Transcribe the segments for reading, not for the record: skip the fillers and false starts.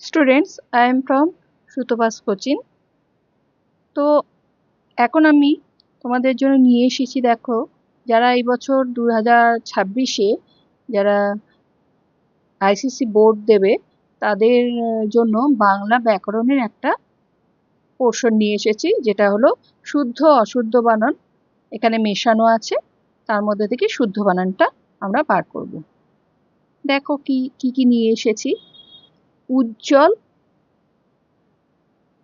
Students, I am from Sutapa's coaching. তো এখন আমি তোমাদের জন্য নিয়ে এসেছি, দেখো, যারা এই বছর 2026-এ যারা আইসিসি বোর্ড দেবে তাদের জন্য বাংলা ব্যাকরণের একটা পোর্শন নিয়ে এসেছি, যেটা হলো শুদ্ধ অশুদ্ধ বানান এখানে মেশানো আছে। তার মধ্যে থেকে শুদ্ধ বানানটা আমরা বার করব। দেখো কি কি নিয়ে এসেছি। উজ্জ্বল,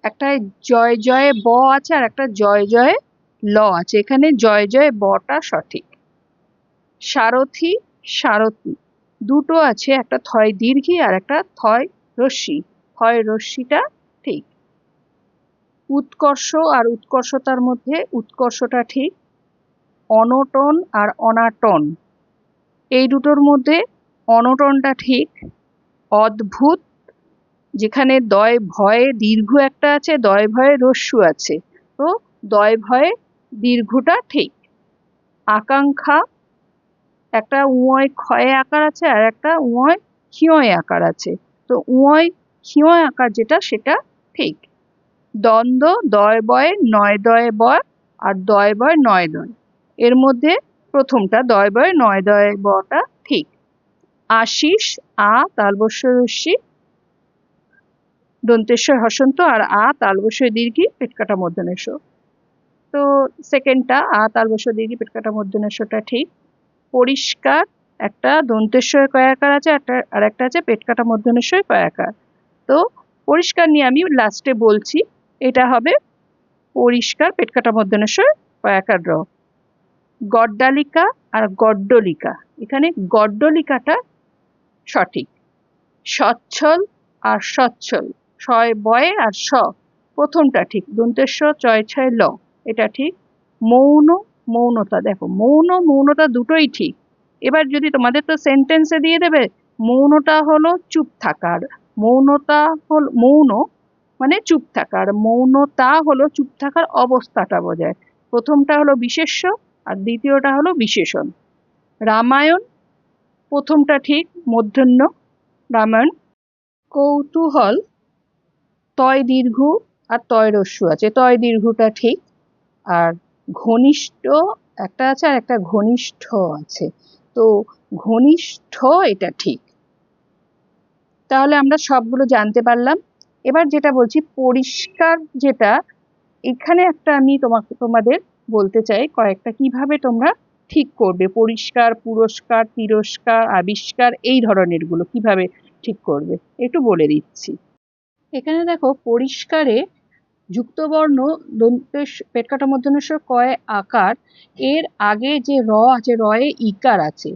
একটা জয় জয়ে ব আছে আর একটা জয় জয়ে ল আছে, এখানে জয় জয়ে বটা সঠিক। সারথি, সারথি দুটো আছে, একটা থয় দীর্ঘী আর একটা থয় রস্যি, থয় রস্যিটা ঠিক। উৎকর্ষ আর উৎকর্ষতার মধ্যে উৎকর্ষটা ঠিক। অনটন আর অনাটন এই দুটোর মধ্যে অনটনটা ঠিক। অদ্ভুত, যেখানে দয় ভয়ে দীর্ঘ একটা আছে, দয় ভয়ে রস্যু আছে, তো দয় ভয়ে দীর্ঘটা ঠিক। আকাঙ্ক্ষা, একটা উঁয় ক্ষয়ে আকার আছে আর একটা উঁয় ক্ষিয় আকার আছে, তো উঁয় ক্ষিয় আকার যেটা সেটা ঠিক। দ্বন্দ্ব, দয় বয় নয় দয় বয় আর দয় বয় নয় দয়, এর মধ্যে প্রথমটা দয় বয় নয় দয় বটা ঠিক। আশিস, আ তালবস্য রস্যি দন্তেশ্বর হসন্ত আর আ তালবস্য দীর্ঘী পেটকাটা মূর্ধন্য ষ, তো সেকেন্ডটা আ তালবস্য দীর্ঘী পেটকাটা মূর্ধন্য ষটা ঠিক। পরিষ্কার, একটা দন্তেশ্বর কয়াকার আছে আর একটা আছে পেটকাটা মূর্ধন্য ষ কয়াকার, তো পরিষ্কার নিয়ে আমি লাস্টে বলছি, এটা হবে পরিষ্কার পেটকাটা মূর্ধন্য ষ কয়াকার র। গড্ডালিকা আর গড্ডলিকা, এখানে গড্ডলিকাটা সঠিক। সচ্ছল আর সচ্ছল, ছয় বয়ে আর স, প্রথমটা ঠিক। দন্তেশ্ব চয় ছয় ল, এটা ঠিক। মৌন, মৌনতা, দেখো মৌন মৌনতা দুটোই ঠিক। এবার যদি তোমাদের তো সেন্টেন্সে দিয়ে দেবে, মৌনটা হলো চুপ থাকার, মৌনতা হল মৌন মানে চুপ থাকার, মৌনতা হলো চুপ থাকার অবস্থাটা বোঝায়। প্রথমটা হলো বিশেষ্য আর দ্বিতীয়টা হলো বিশেষণ। রামায়ণ, প্রথমটা ঠিক, মূর্ধন্য রামায়ণ। কৌতূহল, তয় দীর্ঘ আর তয় রস্যু আছে, তয় দীর্ঘটা ঠিক। আর ঘনিষ্ঠ একটা আছে আর একটা ঘনিষ্ঠ আছে, তো ঘনিষ্ঠ এটা ঠিক। তাহলে আমরা সবগুলো জানতে পারলাম। এবার যেটা বলছি পরিষ্কার, যেটা এখানে একটা আমি তোমাদের বলতে চাই কয়েকটা কিভাবে তোমরা ঠিক করবে। পরিষ্কার, পুরস্কার, তিরস্কার, আবিষ্কার, এই ধরনের গুলো কিভাবে ঠিক করবে একটু বলে দিচ্ছি। এখানে দেখো, পরিষ্কারে যুক্তবর্ণ পেটকাটা মূর্ধন্য ষ কয় আকার, এর আগে যে র আছে, রয়ে ইকার আছে।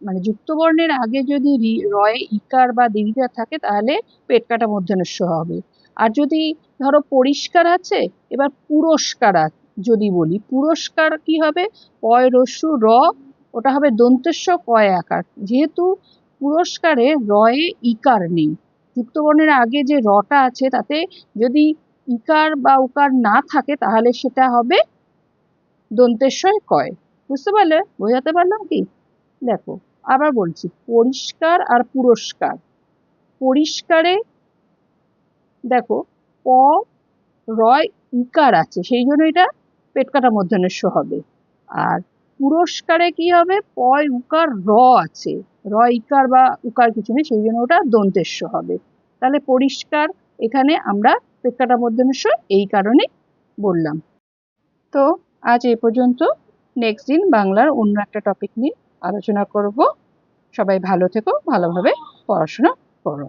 মানে যুক্তবর্ণের আগে যদি রয়ে ইকার বা দীর্ঘা থাকে তাহলে পেটকাটা মূর্ধন্য ষ হবে। আর যদি ধরো পরিষ্কার আছে, এবার পুরস্কার যদি বলি, পুরস্কার কি হবে, পয় রস্যু র, ওটা হবে দন্তেশ্ব কয় আকার। যেহেতু পুরস্কারে রয়ে ইকার নেই, যুক্তবর্ণের আগে যে রটা আছে তাতে যদি ইকার বা উকার না থাকে তাহলে সেটা হবে দন্তেশ্বয় কয়। বুঝতে পারলে? বোঝাতে পারলাম কি? দেখো আবার বলছি, পরিষ্কার আর পুরস্কার। পরিষ্কারে দেখো প রয় ইকার আছে, সেই জন্য এটা পেটকাটা মূর্ধন্য ষ হবে। আর পুরস্কারে কি হবে, পয় উকার র আছে, র ইকার বা উকার কিছু নেই, সেই জন্য ওটা দন্তেশ্ব হবে। তাহলে পরিষ্কার এখানে আমরা পেটকাটা মূর্ধন্য ষ এই কারণে বললাম। তো আজ এই পর্যন্ত, নেক্সট দিন বাংলার অন্য একটা টপিক নিয়ে আলোচনা করব। সবাই ভালো থেকো, ভালোভাবে পড়াশোনা করো।